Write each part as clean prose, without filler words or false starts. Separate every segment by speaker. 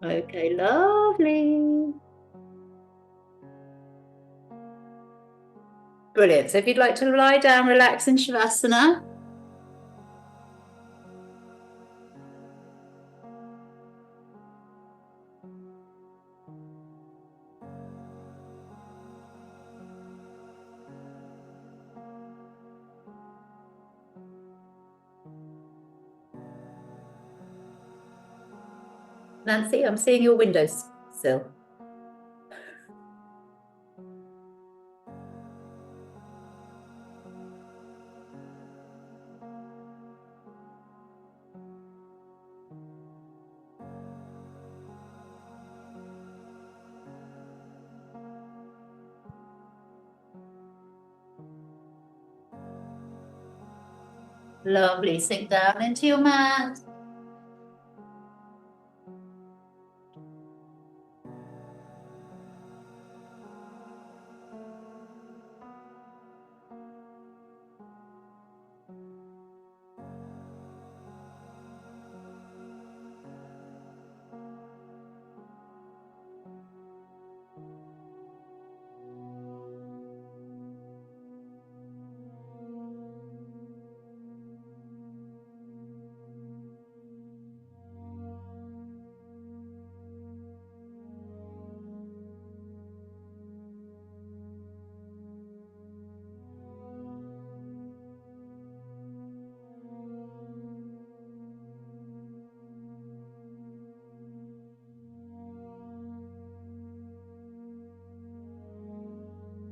Speaker 1: Okay, lovely. Brilliant. So if you'd like to lie down, relax in Shavasana. Nancy, I'm seeing your windows sill. Lovely. Sink down into your mat.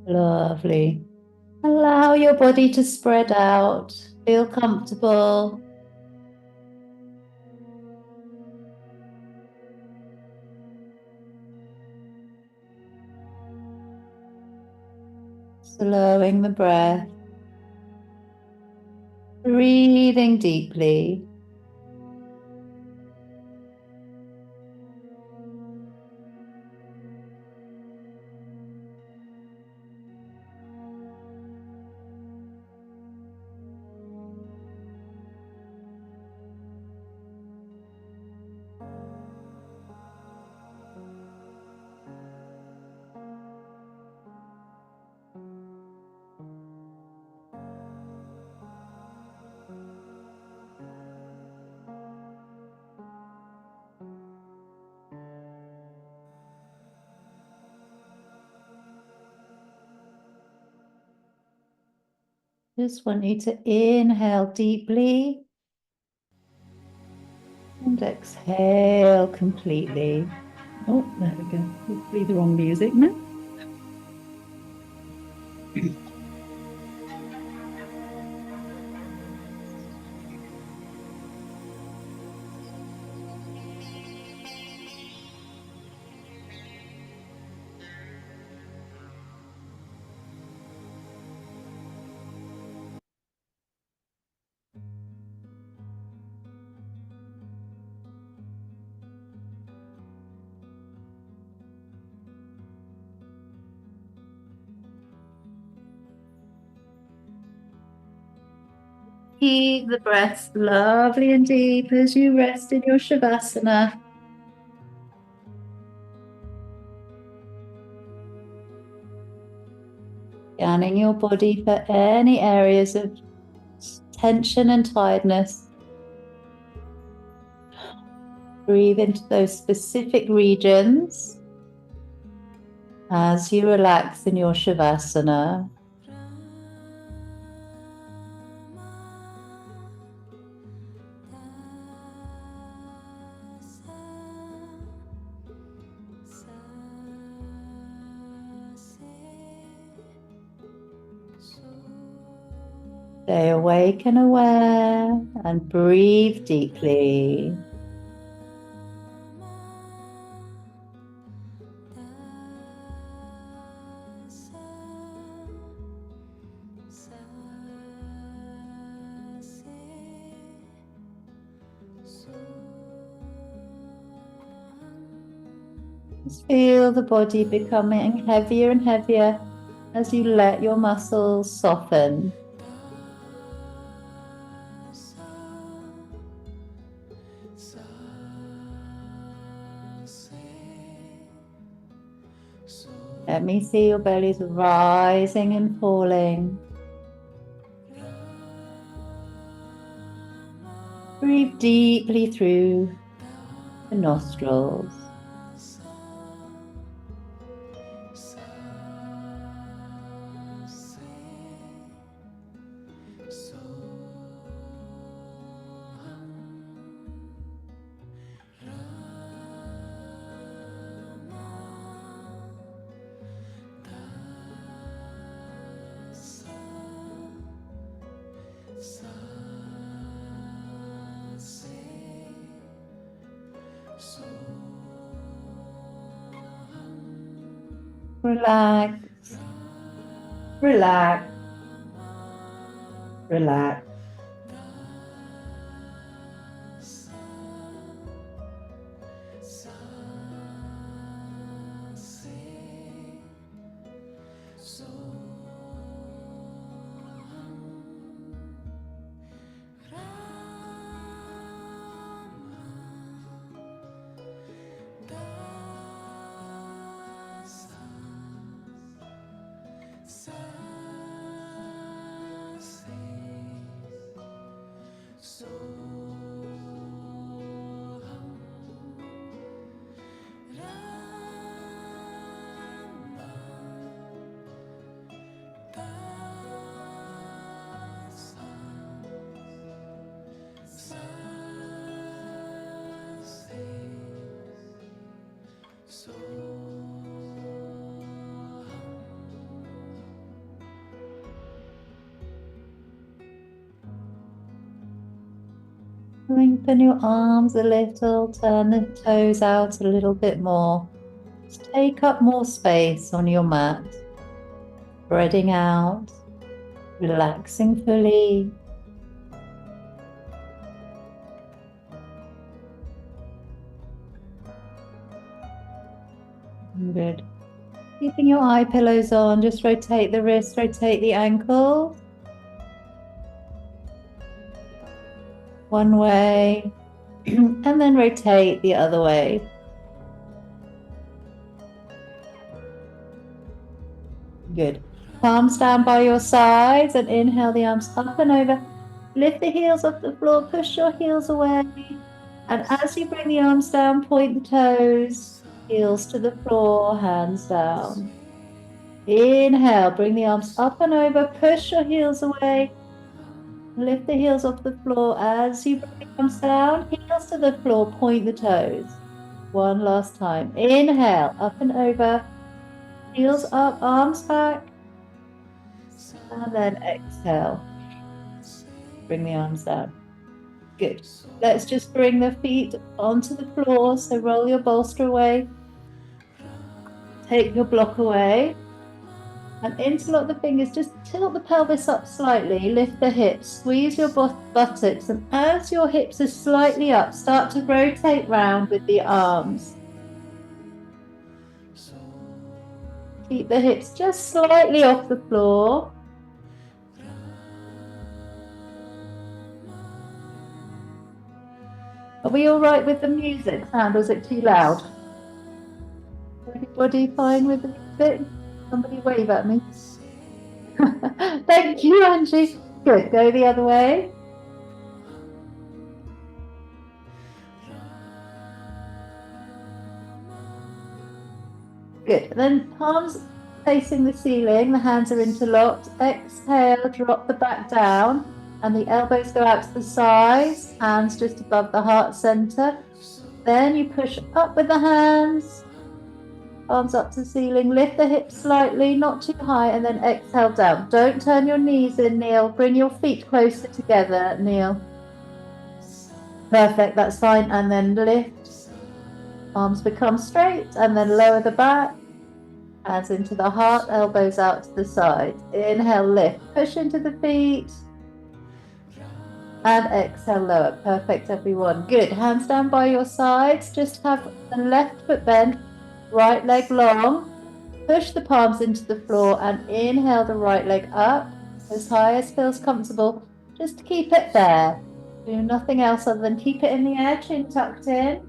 Speaker 1: Lovely. Allow your body to spread out. Feel comfortable. Slowing the breath. Breathing deeply. Just want you to inhale deeply and exhale completely. Oh, there we go. Hopefully the wrong music now. Keep the breath lovely and deep as you rest in your Shavasana. Scanning your body for any areas of tension and tiredness. Breathe into those specific regions as you relax in your Shavasana. Stay awake and aware and breathe deeply. Just feel the body becoming heavier and heavier as you let your muscles soften. Let me see your bellies rising and falling. Breathe deeply through the nostrils. Relax, relax, relax. Lengthen your arms a little, turn the toes out a little bit more. Just take up more space on your mat. Spreading out, relaxing fully. Good. Keeping your eye pillows on, just rotate the wrists, rotate the ankles. One way, and then rotate the other way. Good. Palms down by your sides and inhale the arms up and over. Lift the heels off the floor, push your heels away. And as you bring the arms down, point the toes, heels to the floor, hands down. Inhale, bring the arms up and over, push your heels away. Lift the heels off the floor as you bring the arms down, heels to the floor, point the toes. One last time. Inhale, up and over, heels up, arms back. And then exhale. Bring the arms down. Good. Let's just bring the feet onto the floor. So roll your bolster away. Take your block away. And interlock the fingers. Just tilt the pelvis up slightly. Lift the hips. Squeeze your buttocks. And as your hips are slightly up, start to rotate round with the arms. Keep the hips just slightly off the floor. Are we all right with the music sound, or is it too loud? Everybody fine with the music? Somebody wave at me. Thank you, Angie. Good, go the other way. Good, then palms facing the ceiling, the hands are interlocked. Exhale, drop the back down. And the elbows go out to the sides, hands just above the heart center. Then you push up with the hands, arms up to the ceiling, lift the hips slightly, not too high, and then exhale down. Don't turn your knees in, Neil. Bring your feet closer together, Neil. Perfect, that's fine. And then lift, arms become straight, and then lower the back, hands into the heart, elbows out to the side. Inhale, lift, push into the feet. And exhale, lower. Perfect, everyone. Good. Hands down by your sides. Just have the left foot bent, right leg long. Push the palms into the floor and inhale the right leg up as high as feels comfortable. Just keep it there. Do nothing else other than keep it in the air, chin tucked in.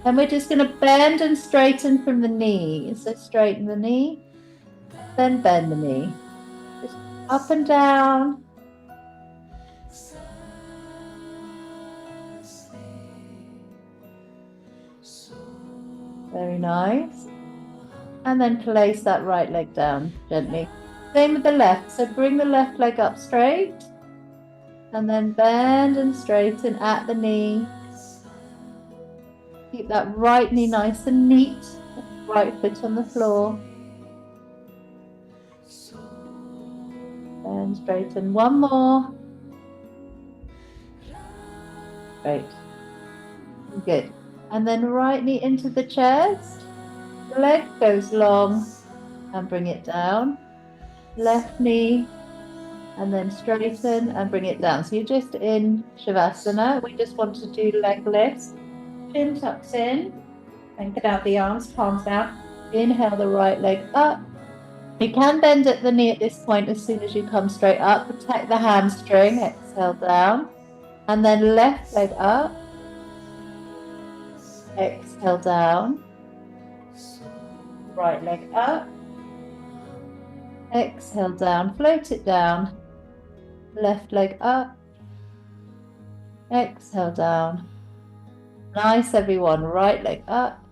Speaker 1: And we're just going to bend and straighten from the knee. So straighten the knee, then bend the knee. Just up and down. Very nice. And then place that right leg down gently. Same with the left. So bring the left leg up straight. And then bend and straighten at the knee. Keep that right knee nice and neat. Right foot on the floor. And straighten. One more. Great. Good. And then right knee into the chest. Leg goes long and bring it down. Left knee and then straighten and bring it down. So you're just in Shavasana. We just want to do leg lifts. Chin tucks in and get out the arms, palms down. Inhale the right leg up. You can bend at the knee at this point as soon as you come straight up. Protect the hamstring. Exhale down. And then left leg up. Exhale down. Right leg up. Exhale down. Float it down. Left leg up. Exhale down. Nice, everyone. Right leg up.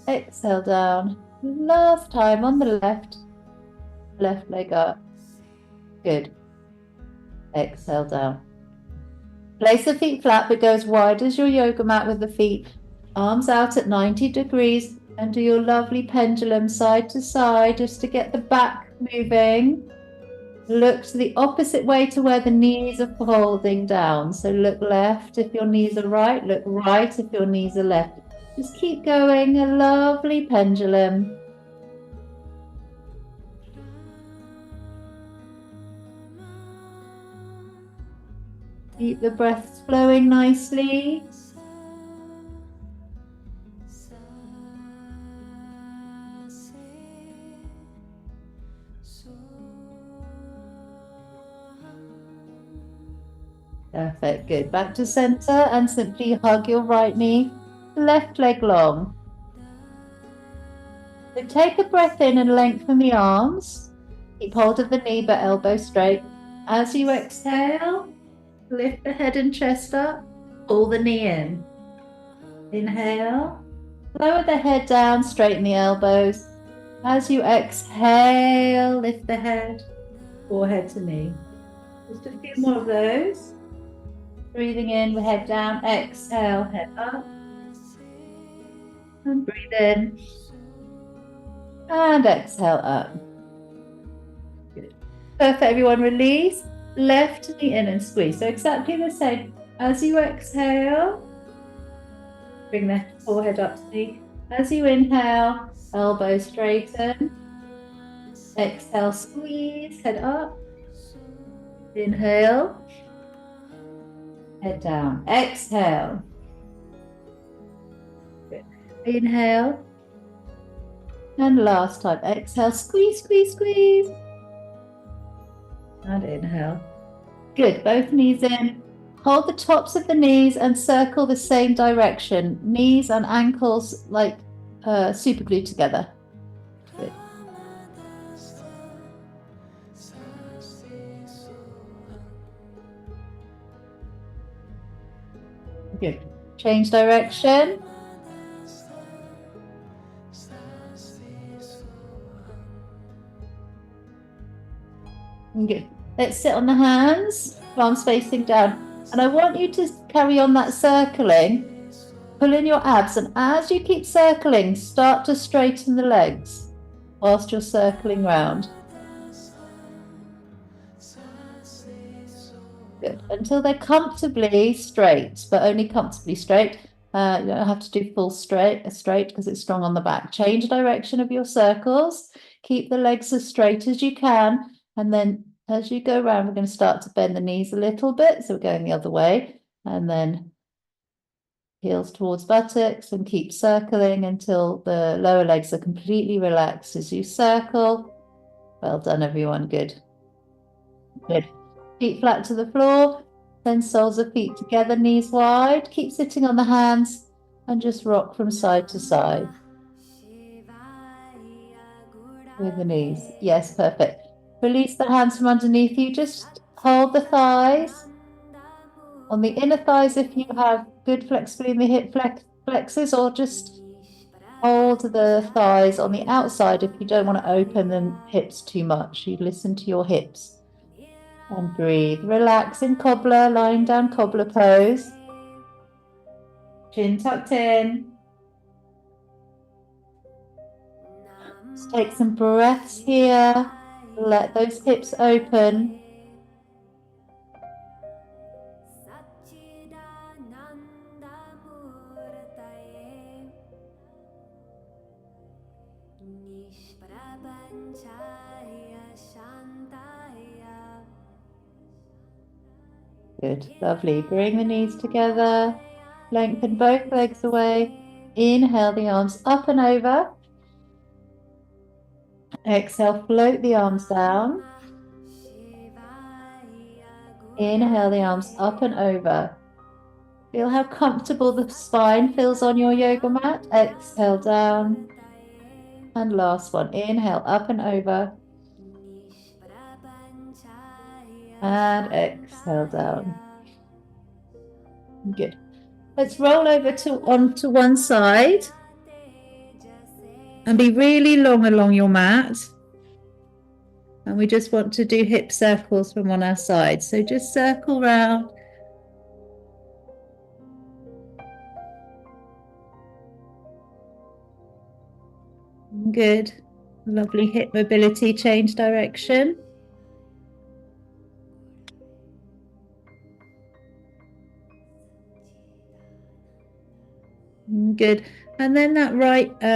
Speaker 1: Exhale down. Last time on the left. Left leg up. Good. Exhale down. Place the feet flat, but go as wide as your yoga mat with the feet. Arms out at 90 degrees and do your lovely pendulum side to side just to get the back moving. Look to the opposite way to where the knees are folding down. So look left if your knees are right, look right if your knees are left. Just keep going, a lovely pendulum. Keep the breaths flowing nicely. Perfect, good. Back to center and simply hug your right knee, left leg long. So take a breath in and lengthen the arms. Keep hold of the knee but elbow straight. As you exhale, lift the head and chest up, pull the knee in. Inhale, lower the head down, straighten the elbows. As you exhale, lift the head, forehead to knee. Just a few more of those. Breathing in, we head down, exhale, head up. And breathe in. And exhale up. Good. Perfect, everyone. Release. Left knee in and squeeze. So exactly the same. As you exhale, bring the forehead up to knee. As you inhale, elbows straighten. Exhale, squeeze, head up. Inhale. Head down. Exhale. Good. Inhale. And last time. Exhale. Squeeze, squeeze, squeeze. And inhale. Good. Both knees in. Hold the tops of the knees and circle the same direction. Knees and ankles like super glued together. Good. Good. Change direction. Good. Let's sit on the hands, palms facing down. And I want you to carry on that circling. Pull in your abs, and as you keep circling, start to straighten the legs whilst you're circling round. Good. Until they're comfortably straight, but only comfortably straight. You don't have to do full straight because it's strong on the back. Change direction of your circles. Keep the legs as straight as you can. And then as you go around, we're going to start to bend the knees a little bit. So we're going the other way. And then heels towards buttocks and keep circling until the lower legs are completely relaxed as you circle. Well done, everyone. Good. Good. Feet flat to the floor, then soles of feet together, knees wide. Keep sitting on the hands. and just rock from side to side with the knees. Yes, perfect. Release the hands from underneath you. Just hold the thighs. On the inner thighs, if you have good flexibility in the hip flexors, or just hold the thighs on the outside if you don't want to open the hips too much. You listen to your hips and breathe. Relax in cobbler, lying down cobbler pose. Chin tucked in. Just take some breaths here. Let those hips open. Good, lovely. Bring the knees together. Lengthen both legs away. Inhale the arms up and over. Exhale, float the arms down. Inhale the arms up and over. Feel how comfortable the spine feels on your yoga mat. Exhale down. And last one. Inhale up and over. And exhale down. Good. Let's roll over onto one side and be really long along your mat. And we just want to do hip circles from on our side. So just circle round. Good. Lovely hip mobility, change direction. Good. And then that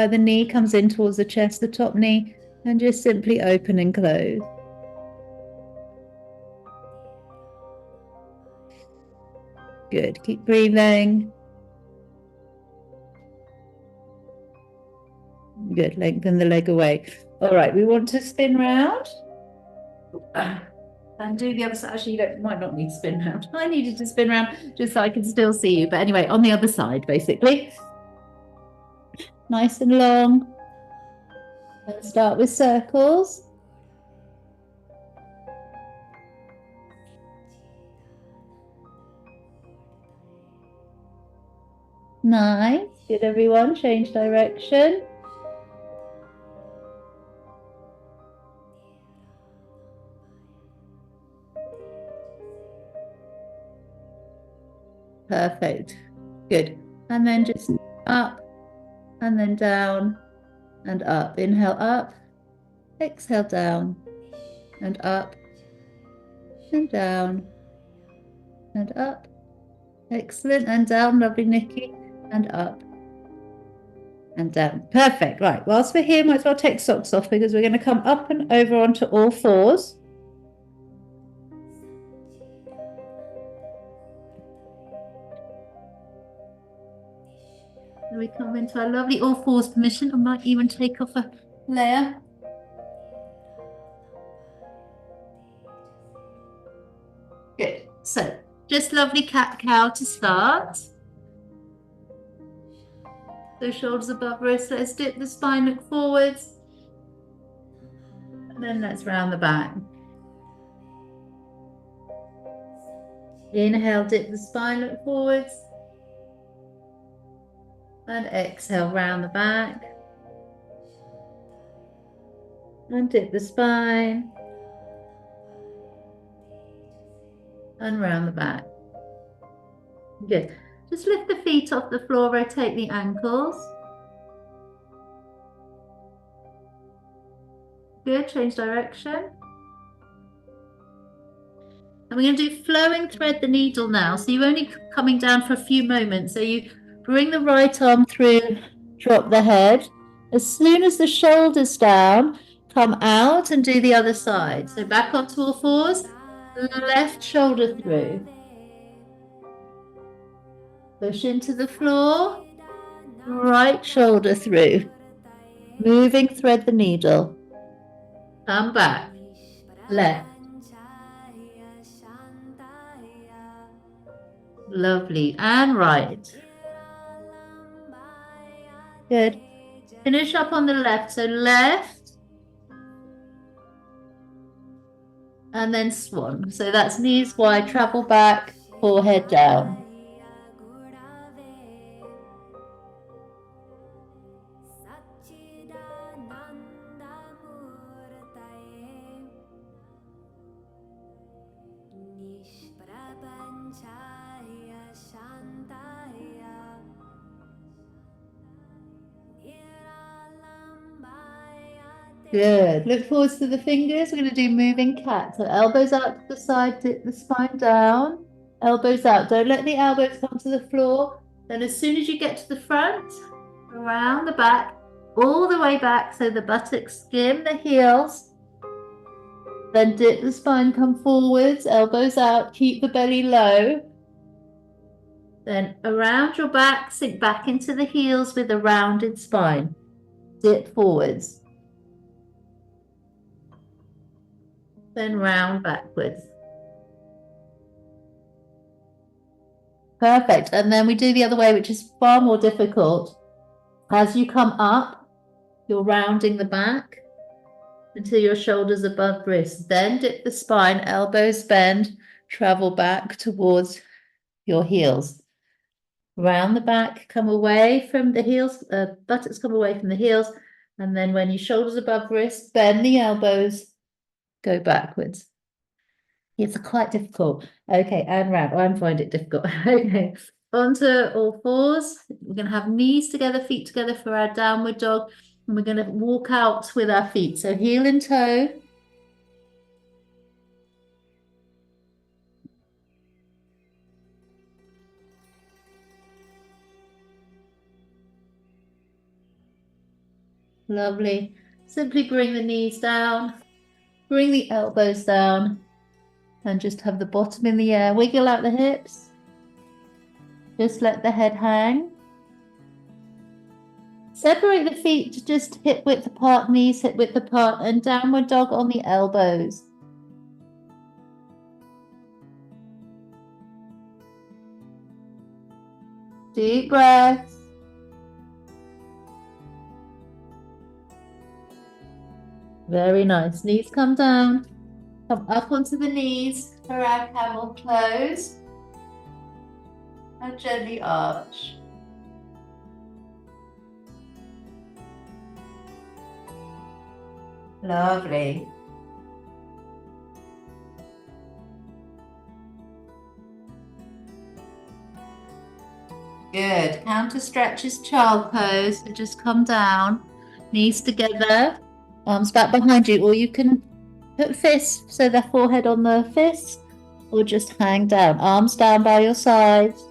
Speaker 1: the knee comes in towards the chest, the top knee, and just simply open and close. Good. Keep breathing. Good. Lengthen the leg away. All right. We want to spin round. And do the other side. Actually, you might not need to spin round. I needed to spin round just so I can still see you. But anyway, on the other side, basically. Nice and long. Let's start with circles. Nice. Good, everyone. Change direction. Perfect. Good. And then just up and then down and up. Inhale up. Exhale down and up and down and up. Excellent. And down. Lovely, Nikki. And up and down. Perfect. Right. Whilst we're here, might as well take socks off because we're going to come up and over onto all fours. We come into our lovely all fours position. I might even take off a layer. Good. So just lovely cat-cow to start. So shoulders above wrists. Let's dip the spine, look forwards. And then let's round the back. Inhale, dip the spine, look forwards. And exhale, round the back. And dip the spine. And round the back. Good. Just lift the feet off the floor, rotate the ankles. Good, change direction. And we're going to do flowing thread the needle now. So you're only coming down for a few moments. So you bring the right arm through, drop the head. As soon as the shoulder's down, come out and do the other side. So back onto all fours, left shoulder through. Push into the floor, right shoulder through. Moving thread the needle. Come back, left. Lovely, and right. Good. Finish up on the left. So left and then swan. So that's knees wide, travel back, forehead down. Good. Look forwards to the fingers. We're going to do moving cat. So elbows out to the side, dip the spine down. Elbows out. Don't let the elbows come to the floor. Then as soon as you get to the front, around the back, all the way back so the buttocks skim the heels. Then dip the spine, come forwards, elbows out, keep the belly low. Then around your back, sink back into the heels with a rounded spine. Dip forwards. Then round backwards. Perfect. And then we do the other way, which is far more difficult. As you come up, you're rounding the back until your shoulders above wrists. Then dip the spine, elbows bend, travel back towards your heels. Round the back, come away from the heels, buttocks come away from the heels. And then when your shoulders above wrists, bend the elbows, go backwards. It's quite difficult. Okay, and round. I find it difficult. Okay, onto all fours. We're going to have knees together, feet together for our downward dog. And we're going to walk out with our feet. So heel and toe. Lovely. Simply bring the knees down. Bring the elbows down. And just have the bottom in the air. Wiggle out the hips. Just let the head hang. Separate the feet to just hip width apart, knees hip width apart, and downward dog on the elbows. Deep breaths. Very nice. Knees come down. Come up onto the knees for our camel pose. And gently arch. Lovely. Good. Counter stretches, child pose. So just come down, knees together, arms back behind you, or you can put fists so their forehead on the fists, or just hang down, arms down by your sides.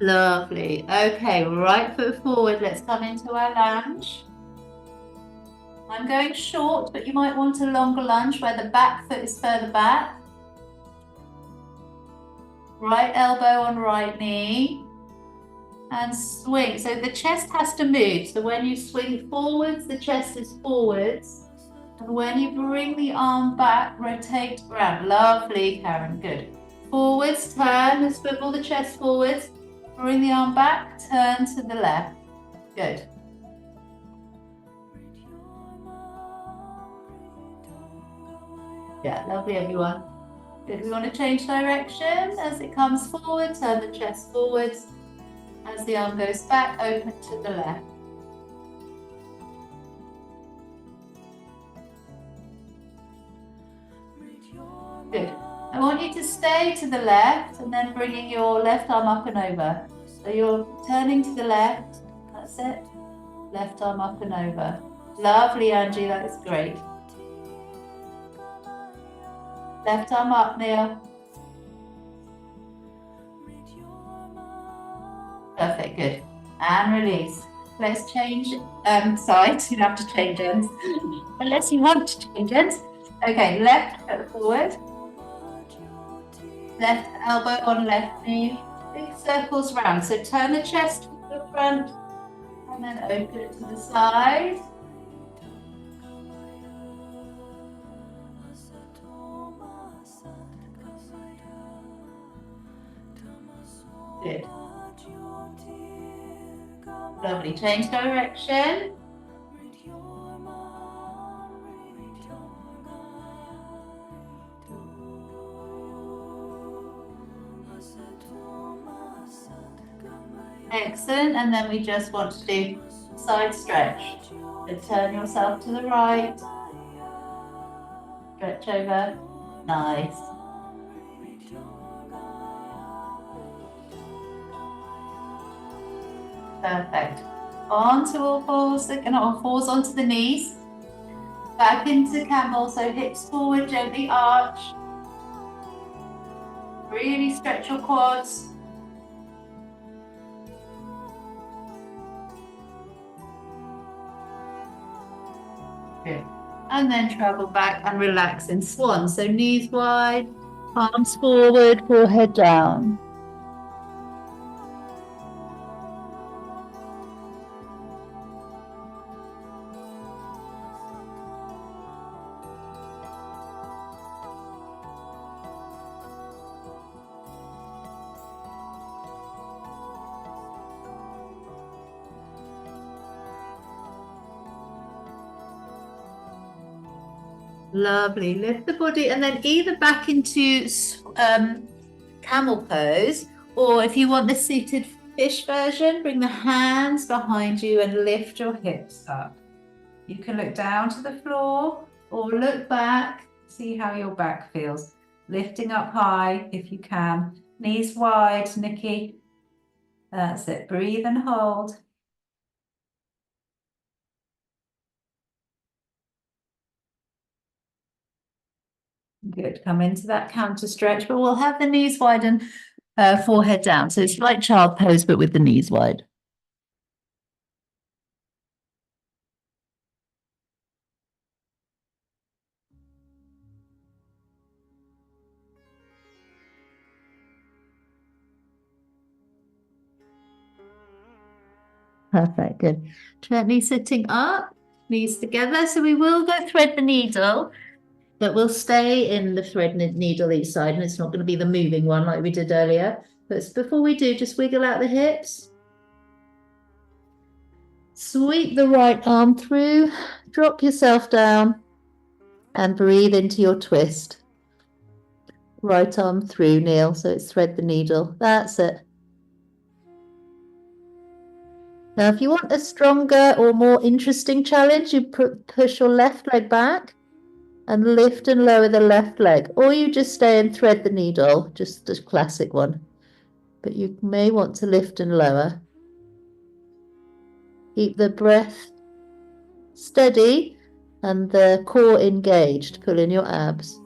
Speaker 1: Lovely. Okay, right foot forward. Let's come into our lunge. I'm going short, but you might want a longer lunge where the back foot is further back. Right elbow on right knee. And swing. So the chest has to move. So when you swing forwards, the chest is forwards. And when you bring the arm back, rotate around. Lovely, Karen. Good. Forwards, turn, and swivel the chest forwards. Bring the arm back, turn to the left. Good. Yeah, lovely, everyone. Good. We want to change direction as it comes forward, turn the chest forwards. As the arm goes back, open to the left. Good. I want you to stay to the left and then bringing your left arm up and over. So you're turning to the left. That's it. Left arm up and over. Lovely, Angie. That's great. Left arm up, Neil. Perfect, good. And release. Let's change sides. You don't have to change ends. Unless you want to change ends. Okay, left foot forward. Left elbow on left knee. Big circles round. So turn the chest to the front And then open it to the side. Good. Lovely. Change direction. Excellent. And then we just want to do side stretch. So turn yourself to the right. Stretch over. Nice. Perfect. Onto all fours, not fours onto the knees. Back into camel, so hips forward, gently arch. Really stretch your quads. Good. And then travel back and relax in swan. So knees wide, palms forward, forehead down. Lovely. Lift the body and then either back into camel pose, or if you want the seated fish version, bring the hands behind you and lift your hips up. You can look down to the floor or look back, see how your back feels. Lifting up high if you can. Knees wide, Nikki. That's it. Breathe and hold. Good. Come into that counter stretch, but we'll have the knees wide and forehead down. So it's like child pose, but with the knees wide. Perfect. Good. Gently sitting up, knees together. So we will go thread the needle, but we'll stay in the thread needle each side, and it's not going to be the moving one like we did earlier. But before we do, just wiggle out the hips. Sweep the right arm through, drop yourself down, and breathe into your twist. Right arm through, Neil, so it's thread the needle. That's it. Now, if you want a stronger or more interesting challenge, you push your left leg back and lift and lower the left leg, or you just stay and thread the needle, just the classic one. But you may want to lift and lower. Keep the breath steady and the core engaged. Pull in your abs.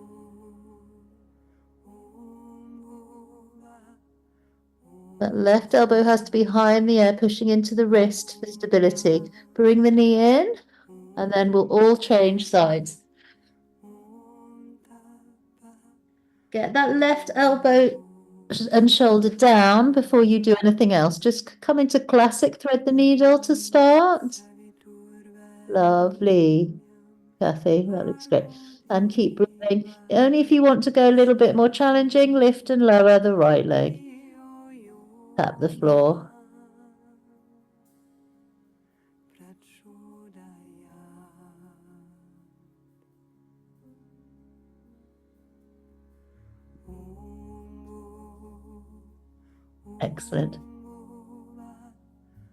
Speaker 1: That left elbow has to be high in the air, pushing into the wrist for stability. Bring the knee in, and then we'll all change sides. Get that left elbow and shoulder down before you do anything else. Just come into classic thread the needle to start. Lovely. Kathy, that looks great. And keep breathing. Only if you want to go a little bit more challenging, lift and lower the right leg. Tap the floor. Excellent.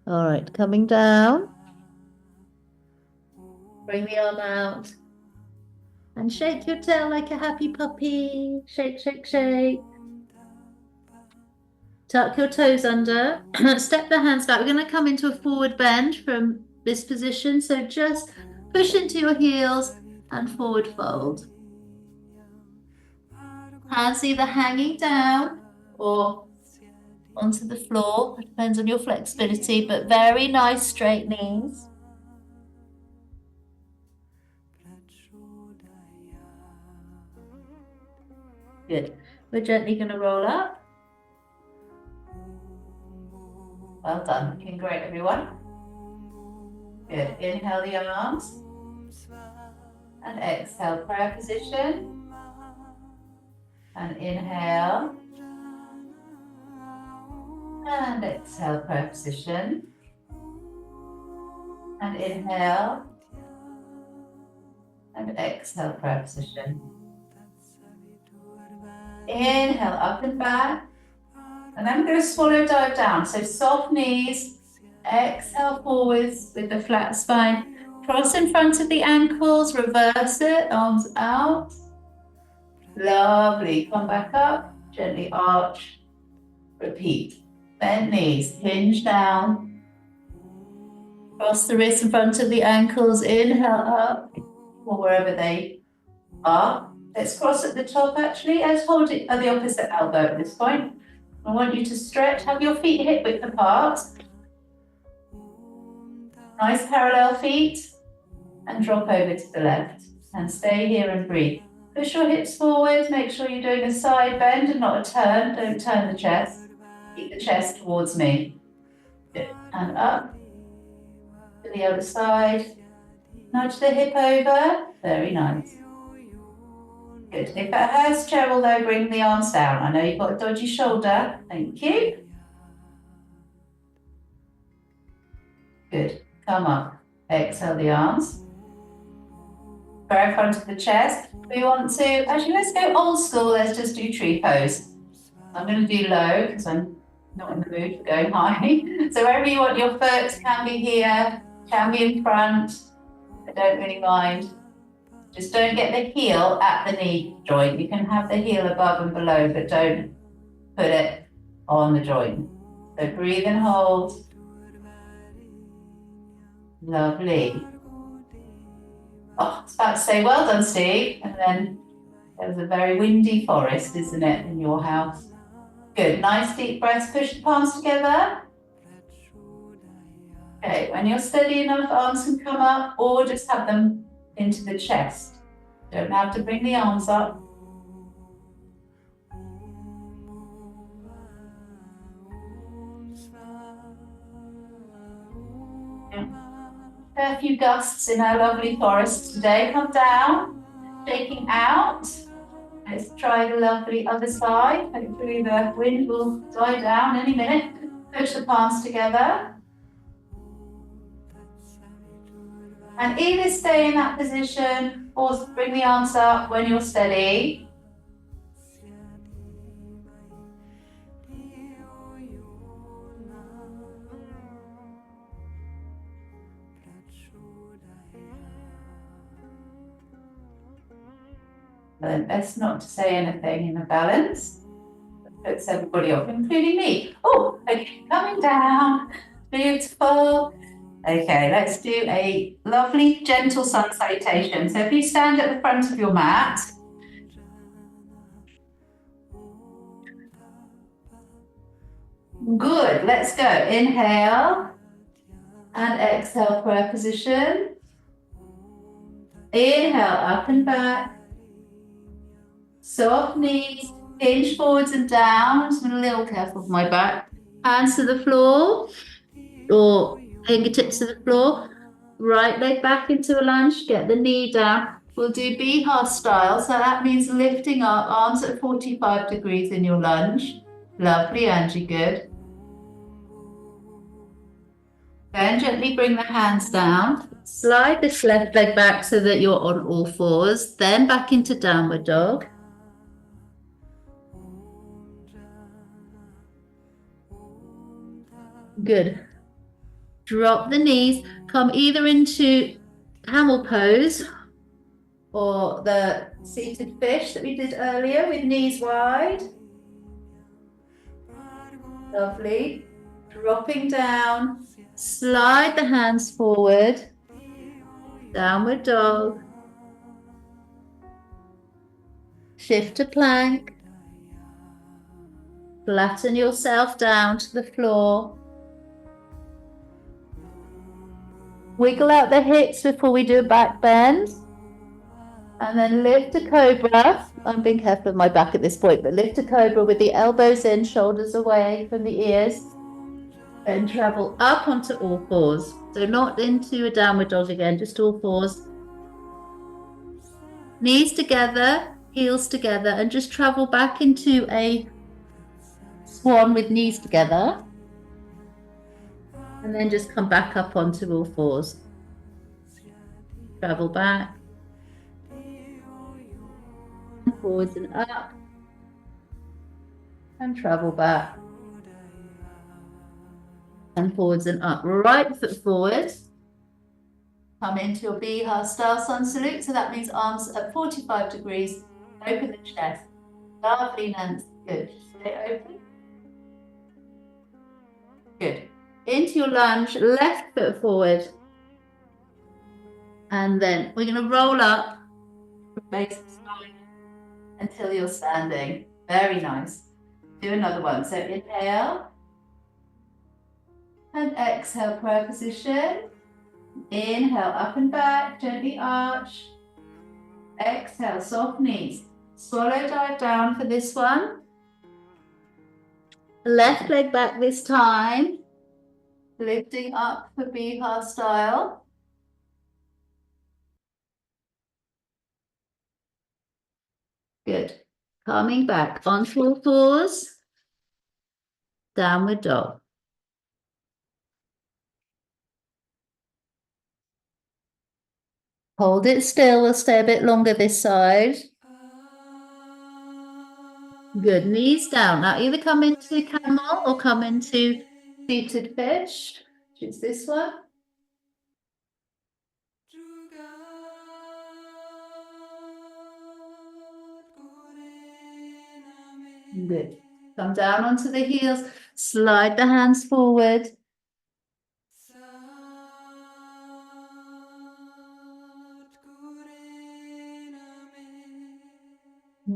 Speaker 1: All right, coming down. Bring the arm out. And shake your tail like a happy puppy. Shake, shake, shake. Tuck your toes under. Step the hands back. We're going to come into a forward bend from this position. So just push into your heels and forward fold. Hands either hanging down or onto the floor. It depends on your flexibility, but very nice straight knees. Good. We're gently going to roll up. Well done. Looking great, everyone. Good. Inhale the arms. And exhale, prayer position. And inhale. And exhale, prayer position. And inhale. And exhale, prayer position. Inhale, up and back. And then we're going to swallow dive down. So soft knees. Exhale forwards with the flat spine. Cross in front of the ankles. Reverse it. Arms out. Lovely. Come back up. Gently arch. Repeat. Bend knees. Hinge down. Cross the wrists in front of the ankles. Inhale up. Or wherever they are. Let's cross at the top actually. Let's hold it at the opposite elbow at this point. I want you to stretch. Have your feet hip width apart. Nice parallel feet. And drop over to the left. And stay here and breathe. Push your hips forward. Make sure you're doing a side bend and not a turn. Don't turn the chest. Keep the chest towards me. Good. And up. To the other side. Nudge the hip over. Very nice. Good. If it hurts, Cheryl, though, bring the arms down. I know you've got a dodgy shoulder. Thank you. Good. Come up. Exhale the arms. Prayer in front of the chest. We want to, actually, let's go old school. Let's just do tree pose. I'm going to do low because I'm not in the mood for going high. So wherever you want your foot, can be here, can be in front. I don't really mind. Just don't get the heel at the knee joint. You can have the heel above and below, but don't put it on the joint. So breathe and hold. Lovely. Oh, I was about to say, well done, Steve. And then there's a very windy forest, isn't it, in your house? Good. Nice deep breaths. Push the palms together. Okay, when you're steady enough, arms can come up or just have them into the chest. Don't have to bring the arms up. A few gusts in our lovely forest today. Come down, shaking out. Let's try the lovely other side. Hopefully the wind will die down any minute. Push the palms together. And either stay in that position or bring the arms up when you're steady. But best not to say anything in the balance. It puts everybody off, including me. Oh, okay, coming down. Beautiful. Okay, let's do a lovely, gentle sun salutation. So if you stand at the front of your mat, good, let's go. Inhale and exhale, prayer position. Inhale, up and back. Soft knees, hinge forwards and down. Just a little careful with my back. Hands to the floor or fingertips to the floor. Right leg back into a lunge. Get the knee down. We'll do Bihar style. So that means lifting up, arms at 45 degrees in your lunge. Lovely, Angie, good. Then gently bring the hands down. Slide this left leg back so that you're on all fours. Then back into downward dog. Good. Drop the knees, come either into camel pose or the seated fish that we did earlier with knees wide. Lovely. Dropping down, slide the hands forward, downward dog. Shift to plank. Flatten yourself down to the floor. Wiggle out the hips before we do a back bend. And then lift a cobra. I'm being careful of my back at this point, but lift a cobra with the elbows in, shoulders away from the ears. Then travel up onto all fours. So not into a downward dog again, just all fours. Knees together, heels together, and just travel back into a swan with knees together. And then just come back up onto all fours. Travel back. And forwards and up. And travel back. And forwards and up. Right foot forward. Come into your Bihar style sun salute. So that means arms at 45 degrees. Open the chest. Lovely, Nancy. Good. Stay open. Good. Into your lunge, left foot forward. And then we're going to roll up from base of spine until you're standing. Very nice. Do another one. So inhale. And exhale, prayer position. Inhale, up and back, gently arch. Exhale, soft knees. Swallow, dive down for this one. Left leg back this time. Lifting up for Bihar style. Good. Coming back onto all fours. Downward dog. Hold it still. We'll stay a bit longer this side. Good. Knees down. Now either come into camel or come into seated fish. Choose this one. Good. Come down onto the heels. Slide the hands forward.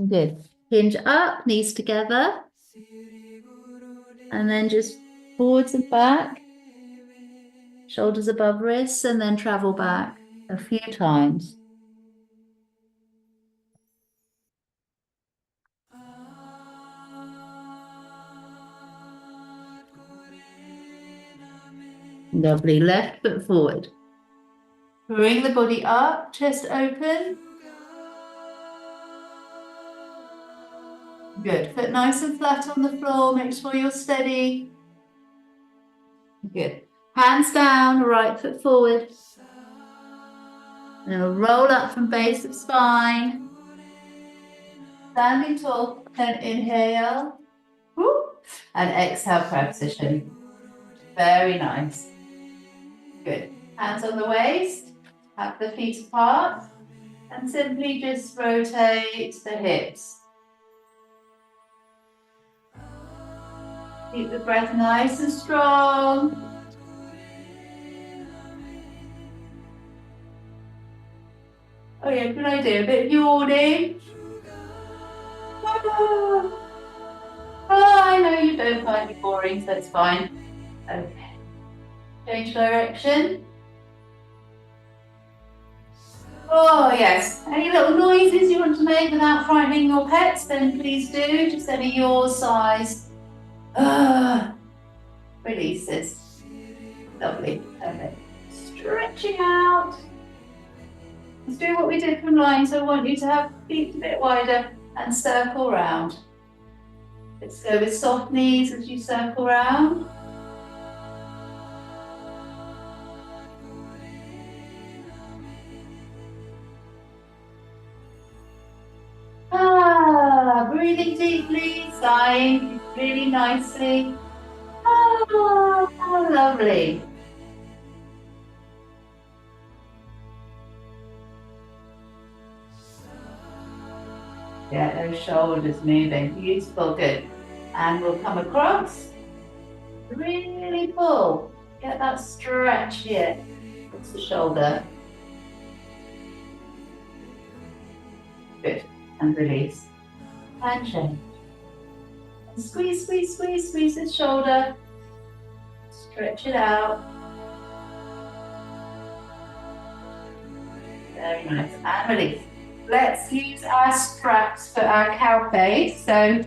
Speaker 1: Good. Hinge up, knees together. And then just forwards and back. Shoulders above wrists, and then travel back a few times. Lovely. Left foot forward. Bring the body up, chest open. Good. Foot nice and flat on the floor. Make sure you're steady. Good. Hands down, right foot forward. And we'll roll up from base of spine. Standing tall. Then inhale. Woo, and exhale, prayer position. Very nice. Good. Hands on the waist. Have the feet apart. And simply just rotate the hips. Keep the breath nice and strong. Oh yeah, good idea. A bit of yawning. Oh, I know you don't find it boring, so that's fine. Okay. Change direction. Oh yes. Any little noises you want to make without frightening your pets, then please do. Just any your size. Releases. Lovely. Perfect. Stretching out. Let's do what we did from lying. So I want you to have feet a bit wider and circle round. Let's go with soft knees as you circle round. Breathing deeply, sighing really nicely. How lovely. Yeah, those shoulders moving. Beautiful, good. And we'll come across. Really pull. Get that stretch here. It's the shoulder. Good. And release. And change. And squeeze, squeeze, squeeze, squeeze the shoulder. Stretch it out. Very nice. And release. Let's use our straps for our cow face. So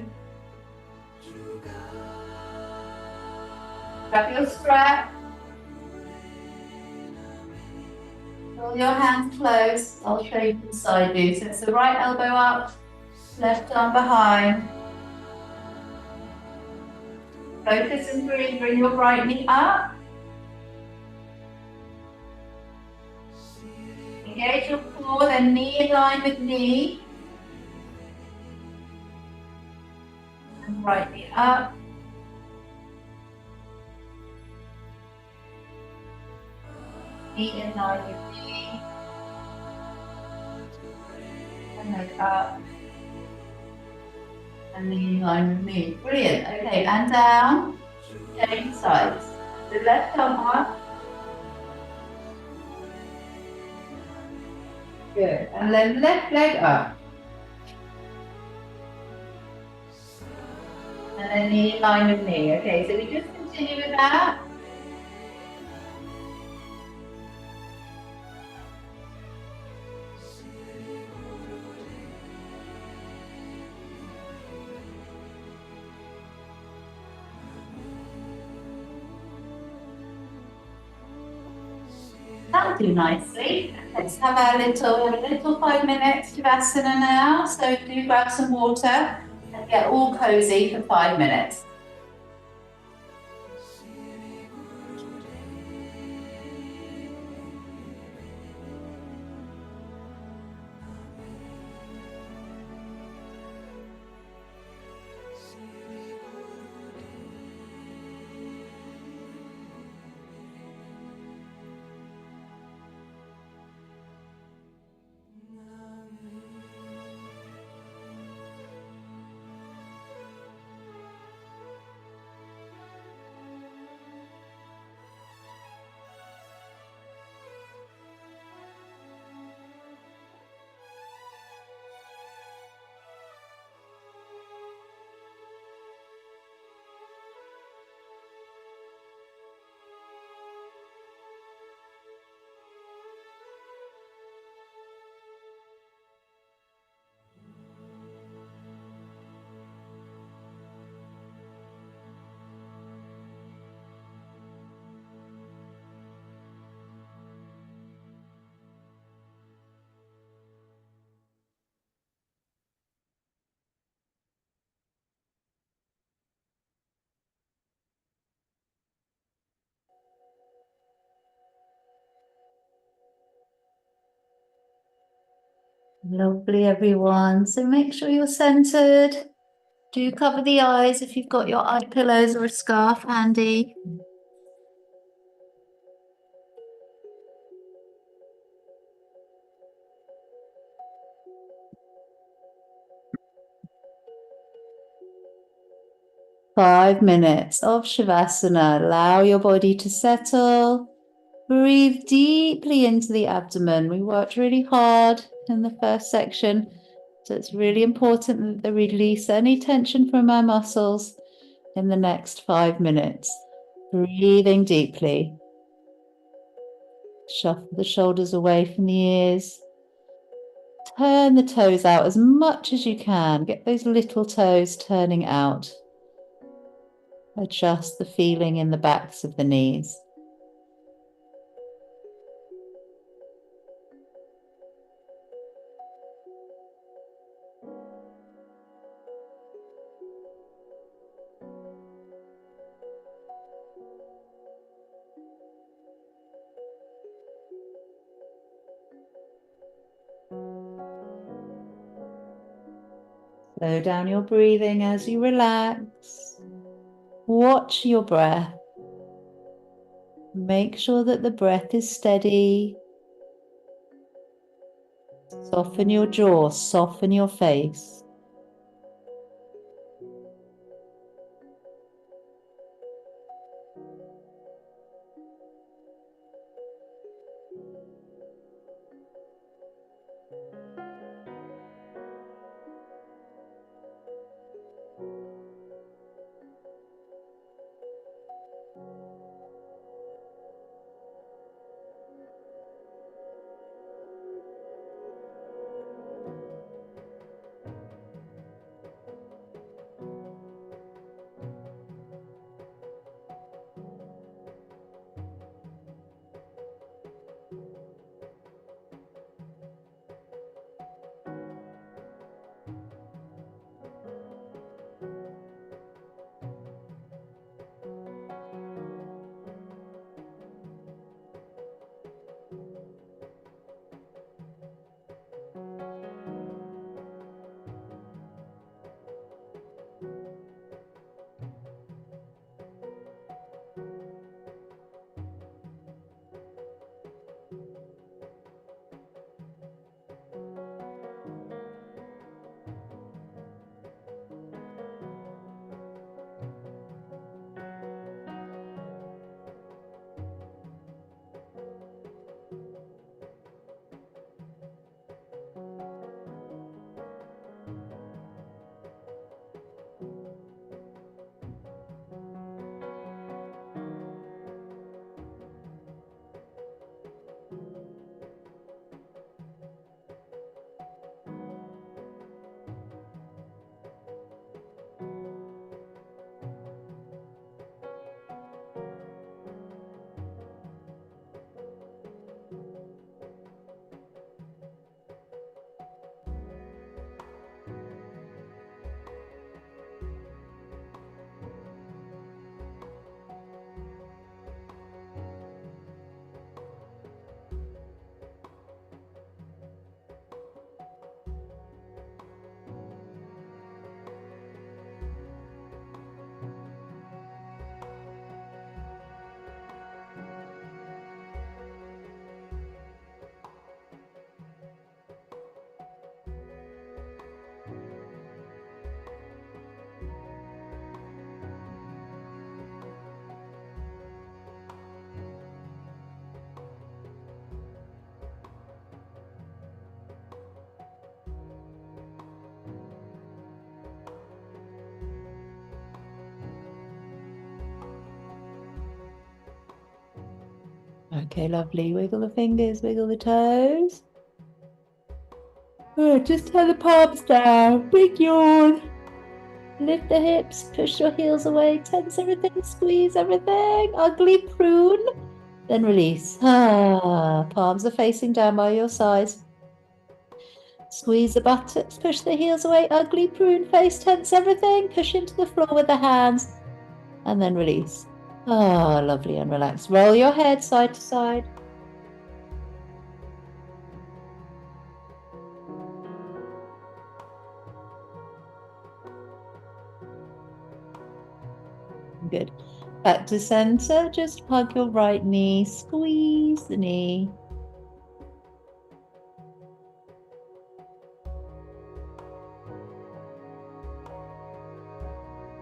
Speaker 1: Grab your strap. Pull your hands close. I'll show you the side view. So it's the right elbow up, left arm behind. Focus and breathe. Bring your right knee up. Engage your core, then knee in line with knee. And right knee up. Knee in line with knee. And leg up. And knee in line with knee. Brilliant. Okay, and down. Change sides. The left arm up. Good. And then left leg up. And then knee in line with knee. Okay, so we just continue with that. That'll do nicely. Let's have a little 5 minutes Shavasana now. So do grab some water and get all cozy for 5 minutes. Lovely, everyone. So make sure you're centered. Do cover the eyes if you've got your eye pillows or a scarf handy. Five minutes of Shavasana. Allow your body to settle. Breathe deeply into the abdomen. We worked really hard in the first section, so it's really important that we release any tension from our muscles in the next 5 minutes. Breathing deeply. Shuffle the shoulders away from the ears. Turn the toes out as much as you can. Get those little toes turning out. Adjust the feeling in the backs of the knees. Slow down your breathing as you relax. Watch your breath. Make sure that the breath is steady. Soften your jaw, soften your face. Okay, lovely. Wiggle the fingers, wiggle the toes. Oh, just turn the palms down. Big yawn. Lift the hips, push your heels away, tense everything, squeeze everything. Ugly prune. Then release. Palms are facing down by your sides. Squeeze the buttocks, push the heels away. Ugly prune face, tense everything. Push into the floor with the hands. And then release. Lovely and relaxed. Roll your head side to side. Good. Back to center. Just hug your right knee. Squeeze the knee.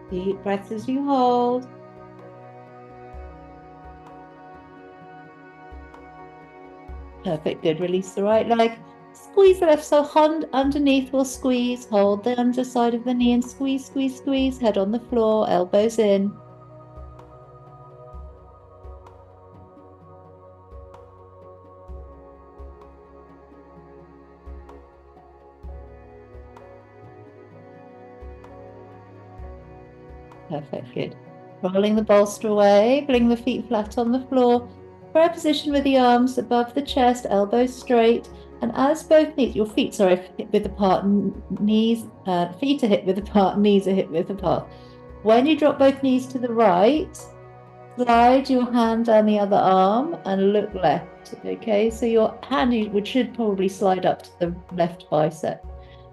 Speaker 1: Deep breaths as you hold. Perfect. Good. Release the right leg. Squeeze the left. So hand underneath will squeeze. Hold the underside of the knee and squeeze, squeeze, squeeze. Head on the floor. Elbows in. Perfect. Good. Rolling the bolster away. Bring the feet flat on the floor. Prayer position with the arms above the chest, elbows straight. And as both knees, your feet, are hip width apart, knees, feet are hip width apart, knees are hip width apart. When you drop both knees to the right, slide your hand down the other arm and look left. Okay, so your hand should probably slide up to the left bicep.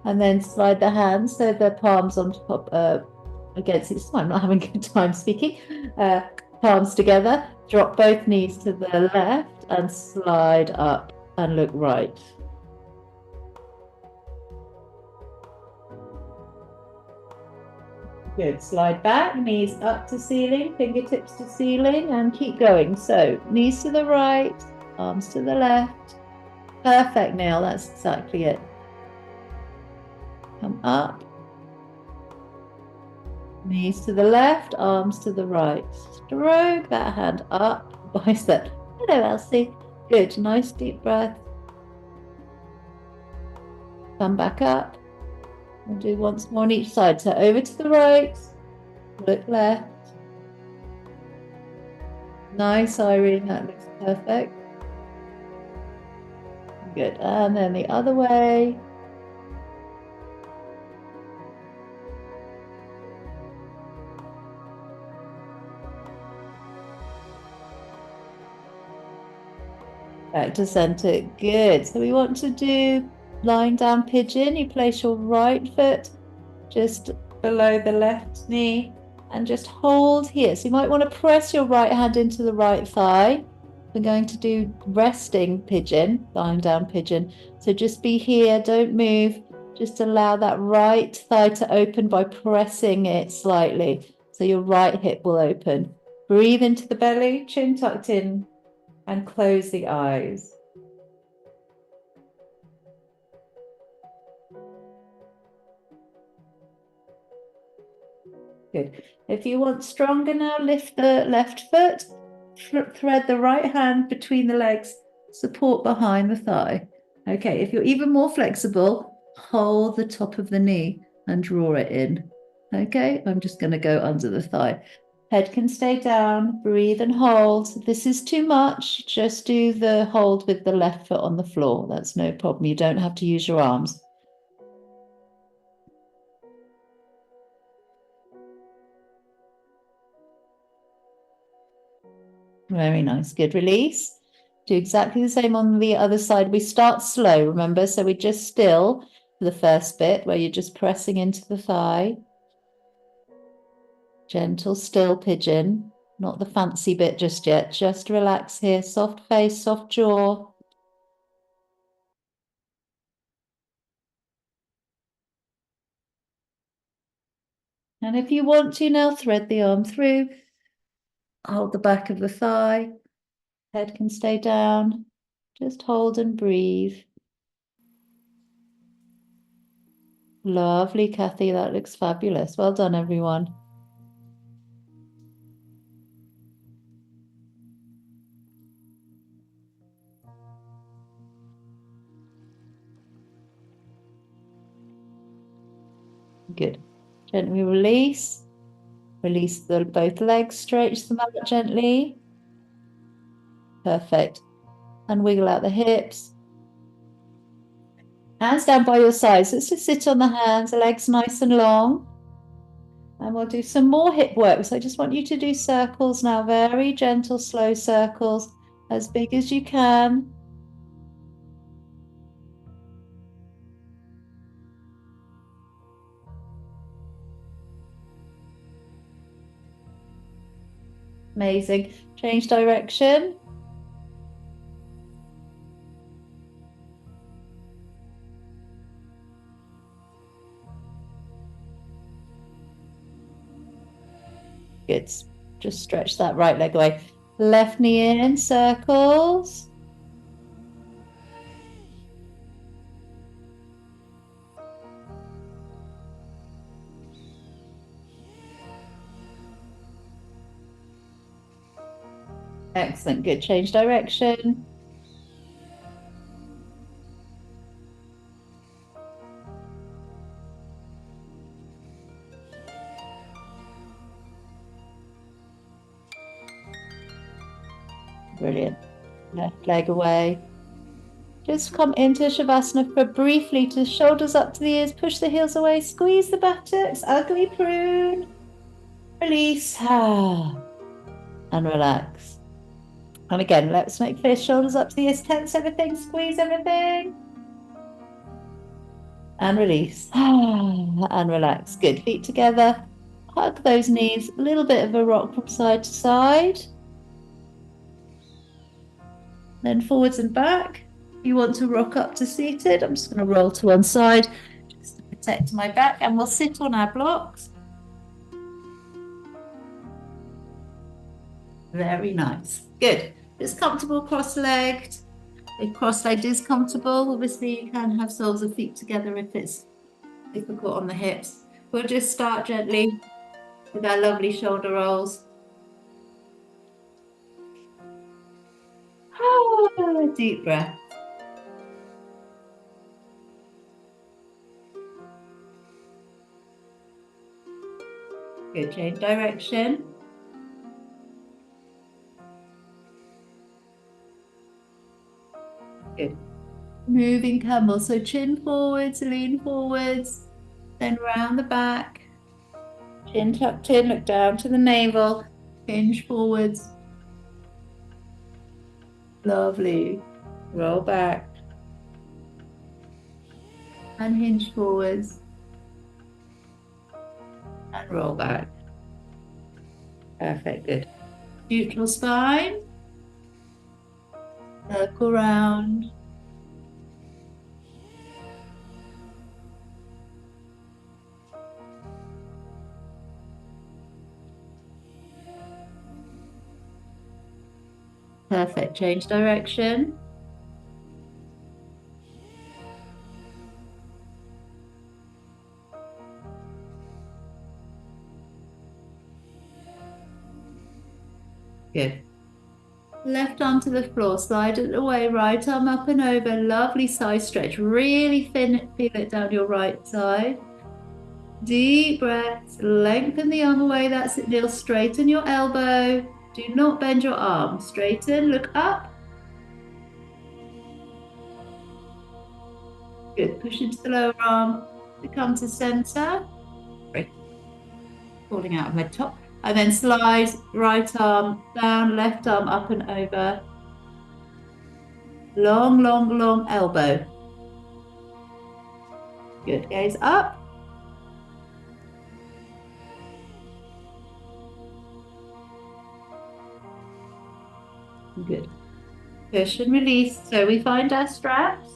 Speaker 1: And then slide the hands so the palms on top against each. I'm not having a good time speaking. Palms together. Drop both knees to the left and slide up and look right. Good. Slide back, knees up to ceiling, fingertips to ceiling, and keep going. So knees to the right, arms to the left. Perfect, Neil. That's exactly it. Come up. Knees to the left, arms to the right. Stroke that hand up, bicep. Hello, Elsie. Good. Nice deep breath. Come back up. We'll do once more on each side. So over to the right, look left. Nice, Irene. That looks perfect. Good. And then the other way. Back to center. Good. So we want to do lying down pigeon. You place your right foot just below the left knee and just hold here. So you might want to press your right hand into the right thigh. We're going to do resting pigeon, lying down pigeon. So just be here, don't move. Just allow that right thigh to open by pressing it slightly. So your right hip will open. Breathe into the belly, chin tucked in, and close the eyes. Good. If you want stronger now, lift the left foot, thread the right hand between the legs, support behind the thigh. Okay, if you're even more flexible, hold the top of the knee and draw it in. Okay, I'm just going to go under the thigh. Head can stay down, breathe and hold. If this is too much, just do the hold with the left foot on the floor. That's no problem. You don't have to use your arms. Very nice. Good. Release. Do exactly the same on the other side. We start slow, remember? So we just still for the first bit where you're just pressing into the thigh. Gentle, still pigeon. Not the fancy bit just yet. Just relax here. Soft face, soft jaw. And if you want to now, thread the arm through. Hold the back of the thigh. Head can stay down. Just hold and breathe. Lovely, Kathy. That looks fabulous. Well done, everyone. Gently release. Release both legs, stretch them out gently. Perfect. And wiggle out the hips. Hands down by your sides. Let's just sit on the hands, legs nice and long. And we'll do some more hip work. So I just want you to do circles now, very gentle, slow circles, as big as you can. Amazing. Change direction. Good. Just stretch that right leg away. Left knee in, circles. Excellent. Good. Change direction. Brilliant. Left leg away. Just come into Shavasana for briefly to shoulders up to the ears, push the heels away, squeeze the buttocks, ugly prune. Release. And relax. And again, let's make clear, shoulders up to the ears, tense everything, squeeze everything. And release. And relax. Good. Feet together. Hug those knees. A little bit of a rock from side to side. Then forwards and back. You want to rock up to seated. I'm just going to roll to one side just to protect my back, and we'll sit on our blocks. Very nice. Good. Just comfortable cross-legged. If cross-legged is comfortable, obviously you can have soles of feet together if it's difficult on the hips. We'll just start gently with our lovely shoulder rolls. Deep breath. Good. Change direction. Good. Moving camel. So chin forwards, lean forwards, then round the back. Chin tucked in, look down to the navel, hinge forwards. Lovely. Roll back. And hinge forwards. And roll back. Perfect, good. Neutral spine. Circle round. Perfect. Change direction. Good. Left arm to the floor, slide it away, right arm up and over, lovely side stretch. Really feel it down your right side. Deep breaths, lengthen the arm away, that's it, Neil. Straighten your elbow. Do not bend your arm. Straighten, look up. Good, push into the lower arm, to come to center. Falling out of my top. And then slide right arm down, left arm up and over. Long, long, long elbow. Good, gaze up. Good. Push and release. So we find our straps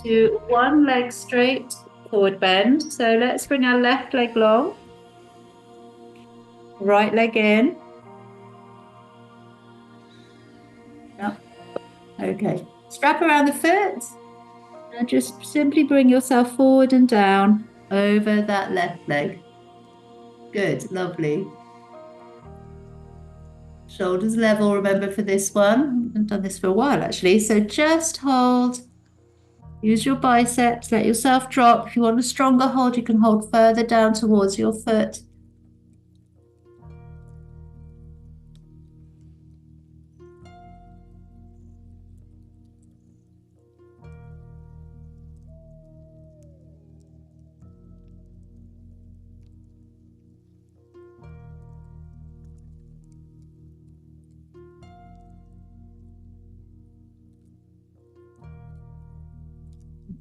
Speaker 1: to one leg straight, forward bend. So let's bring our left leg long. Right leg in. Yep. Okay. Strap around the foot and just simply bring yourself forward and down over that left leg. Good, lovely. Shoulders level, remember, for this one. I haven't done this for a while actually. So just hold Use your biceps, let yourself drop. If you want a stronger hold, you can hold further down towards your foot.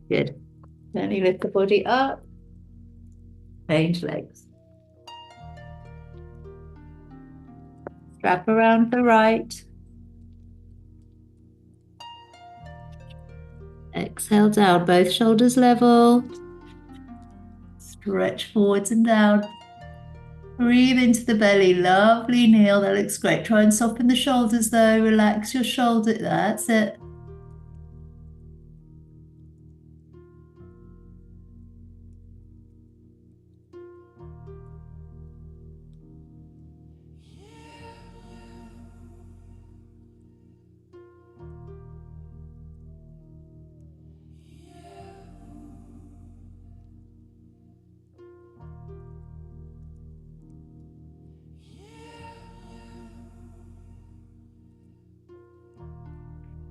Speaker 1: Good. Then you lift the body up, change legs. Strap around the right. Exhale down, both shoulders level. Stretch forwards and down. Breathe into the belly, lovely Neil, that looks great. Try and soften the shoulders though, relax your shoulder, that's it.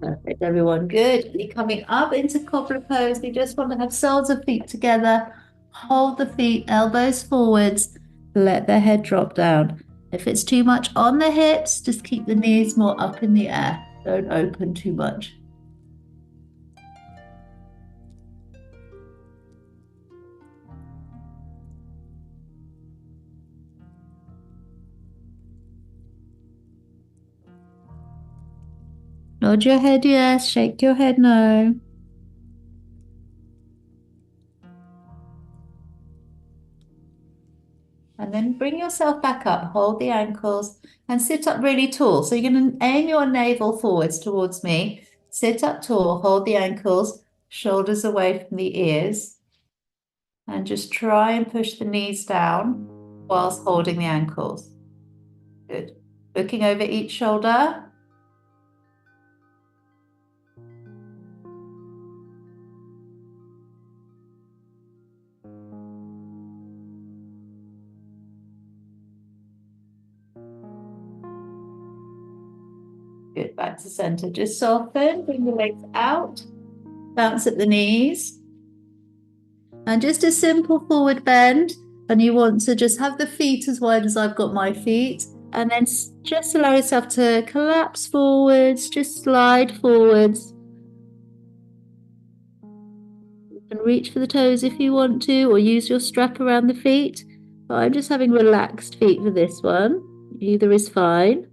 Speaker 1: Perfect, everyone. Good. You're coming up into cobbler pose. You just want to have soles of feet together. Hold the feet, elbows forwards. Let the head drop down. If it's too much on the hips, just keep the knees more up in the air. Don't open too much. Nod your head yes, shake your head no. And then bring yourself back up, hold the ankles and sit up really tall. So you're going to aim your navel forwards towards me. Sit up tall, hold the ankles, shoulders away from the ears. And just try and push the knees down whilst holding the ankles. Good. Looking over each shoulder. Good, back to center. Just soften, bring the legs out, bounce at the knees. And just a simple forward bend. And you want to just have the feet as wide as I've got my feet. And then just allow yourself to collapse forwards, just slide forwards. You can reach for the toes if you want to, or use your strap around the feet. But I'm just having relaxed feet for this one. Either is fine.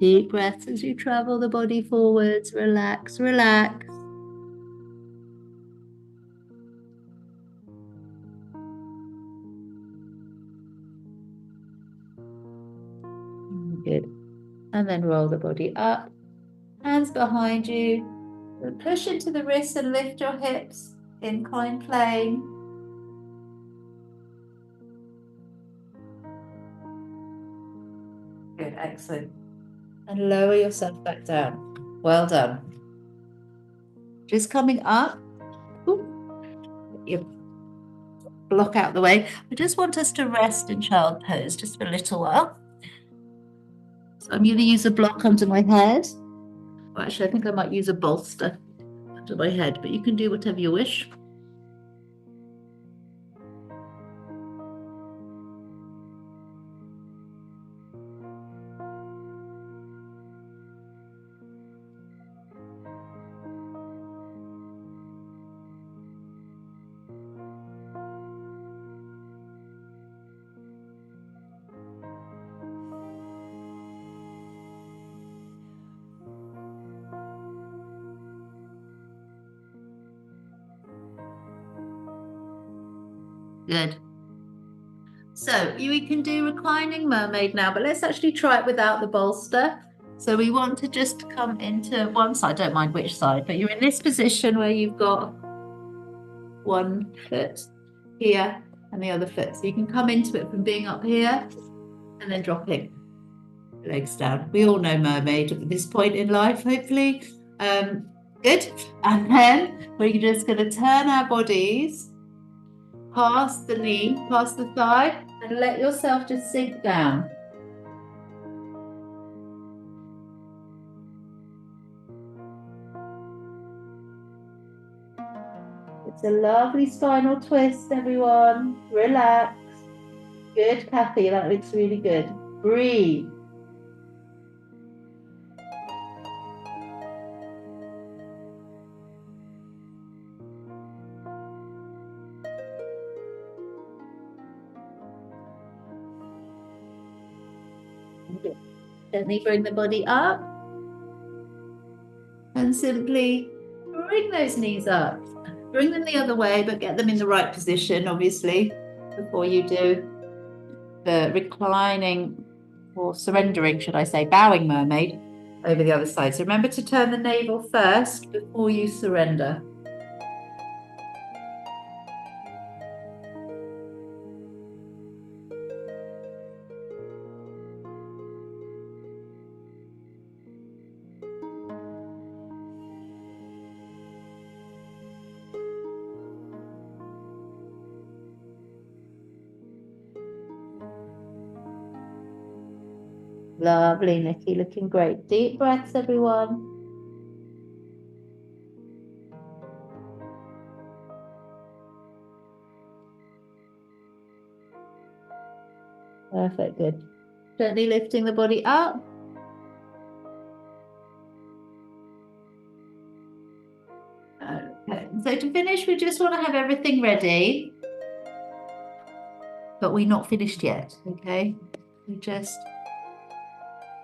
Speaker 1: Deep breaths as you travel the body forwards. Relax, relax. Good. And then roll the body up. Hands behind you. Push into the wrists and lift your hips. Incline plane. Good, excellent. And lower yourself back down. Well done. Just coming up. Ooh, you block out the way. I just want us to rest in child pose just for a little while. So I'm going to use a block under my head. Well, actually, I think I might use a bolster under my head, but you can do whatever you wish. Good. So you can do reclining mermaid now, but let's actually try it without the bolster. So we want to just come into one side, don't mind which side, but you're in this position where you've got one foot here and the other foot. So you can come into it from being up here and then dropping legs down. We all know mermaid at this point in life, hopefully. Good. And then we're just going to turn our bodies past the knee, past the thigh, and let yourself just sink down. It's a lovely spinal twist, everyone. Relax. Good, Kathy, that looks really good. Breathe. Gently bring the body up and simply bring those knees up. Bring them the other way, but get them in the right position, obviously, before you do the reclining or surrendering, should I say, bowing mermaid over the other side. So remember to turn the navel first before you surrender. Lovely, Nikki, looking great. Deep breaths, everyone. Perfect, good. Gently lifting the body up. Okay, so to finish, we just want to have everything ready, but we're not finished yet, okay? We just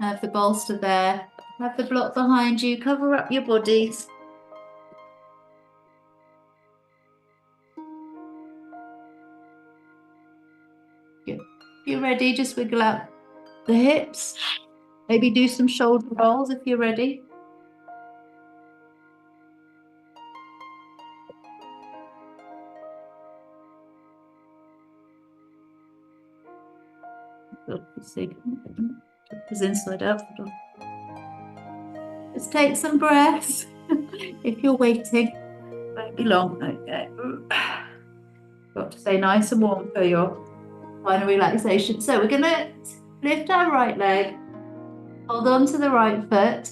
Speaker 1: have the bolster there, have the block behind you, cover up your bodies. Good. If you're ready, just wiggle out the hips. Maybe do some shoulder rolls if you're ready. Is inside out. Just take some breaths. If you're waiting, won't be long. Okay. Got to stay nice and warm for your final relaxation. So we're going to lift our right leg, hold on to the right foot.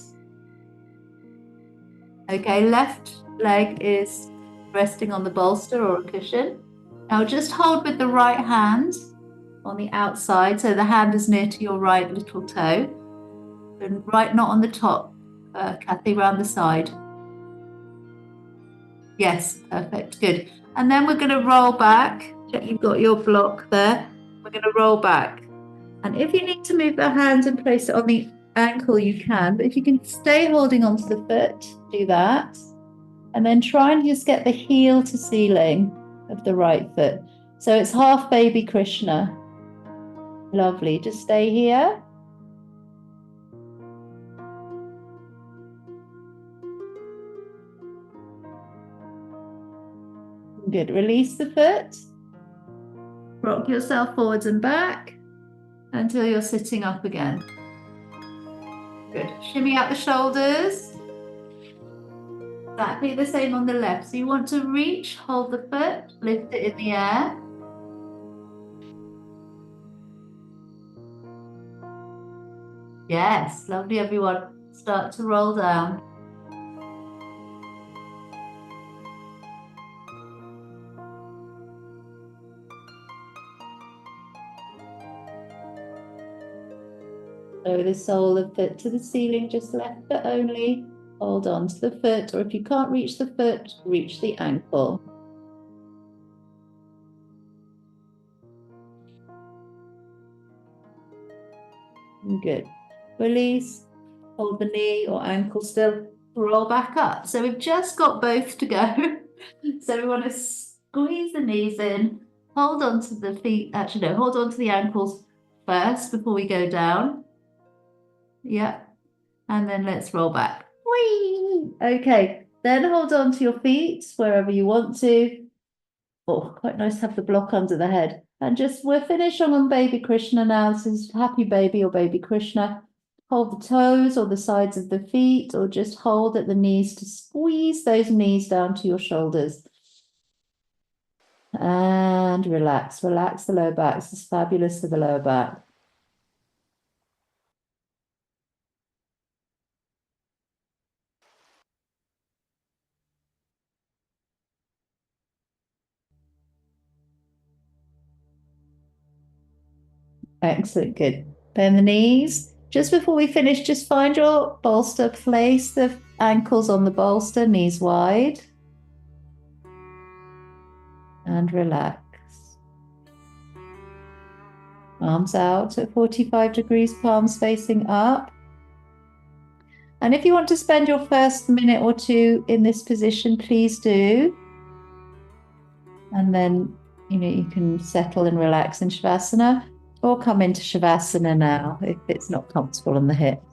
Speaker 1: Okay, left leg is resting on the bolster or a cushion. Now just hold with the right hand on the outside, so the hand is near to your right little toe, and right, not on the top, Kathy, round the side. Yes, perfect, good. And then we're going to roll back. Check you've got your block there. We're going to roll back. And if you need to move the hand and place it on the ankle, you can. But if you can stay holding onto the foot, do that. And then try and just get the heel to ceiling of the right foot. So it's half baby Krishna. Lovely. Just stay here. Good. Release the foot. Rock yourself forwards and back until you're sitting up again. Good. Shimmy out the shoulders. Exactly the same on the left. So you want to reach, hold the foot, lift it in the air. Yes, lovely, everyone. Start to roll down. Lower the sole of the foot to the ceiling, just left foot only. Hold on to the foot, or if you can't reach the foot, reach the ankle. Good. Release, hold the knee or ankle still, roll back up. So we've just got both to go. So we want to squeeze the knees in, hold on to the feet, actually no, hold on to the ankles first before we go down. Yeah, and then let's roll back. Whee! Okay, then hold on to your feet wherever you want to. Oh, quite nice to have the block under the head. And just we're finishing on baby Krishna now. This is happy baby or baby Krishna. Hold the toes or the sides of the feet, or just hold at the knees to squeeze those knees down to your shoulders. And relax, relax the lower back. This is fabulous for the lower back. Excellent, good. Bend the knees. Just before we finish, just find your bolster, place the ankles on the bolster, knees wide. And relax. Arms out at 45 degrees, palms facing up. And if you want to spend your first minute or two in this position, please do. And then, you can settle and relax in Shavasana or come into Shavasana now if it's not comfortable on the hips.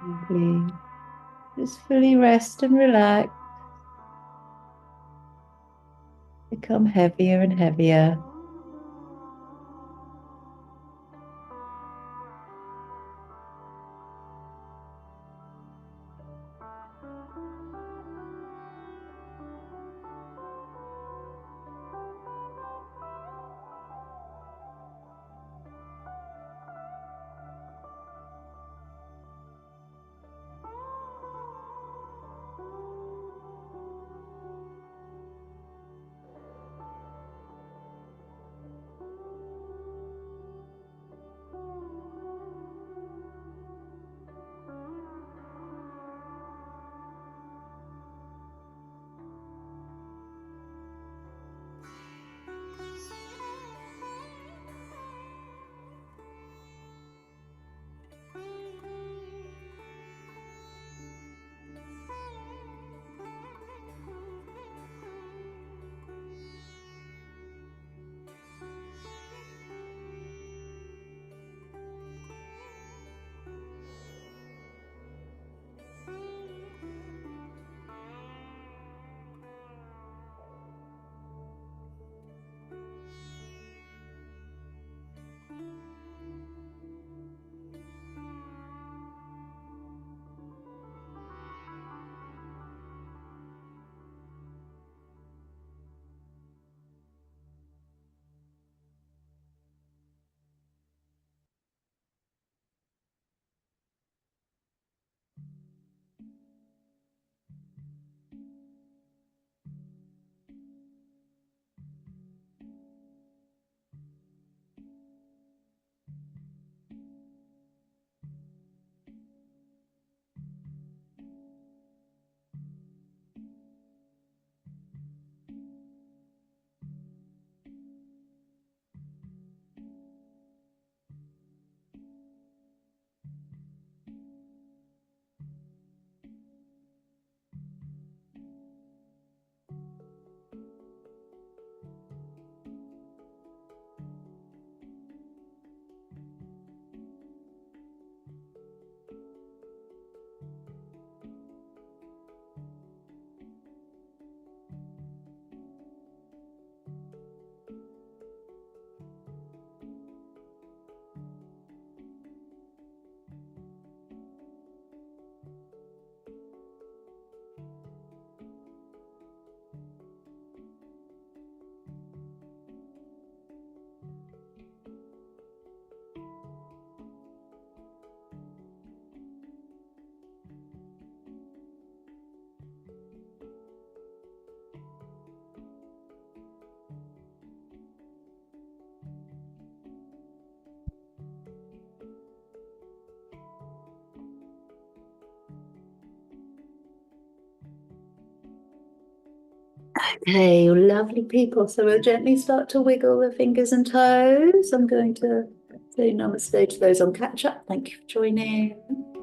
Speaker 1: Lovely. Just fully rest and relax. Become heavier and heavier. Okay, lovely people. So we'll gently start to wiggle the fingers and toes. I'm going to say namaste to those on catch up. Thank you for joining.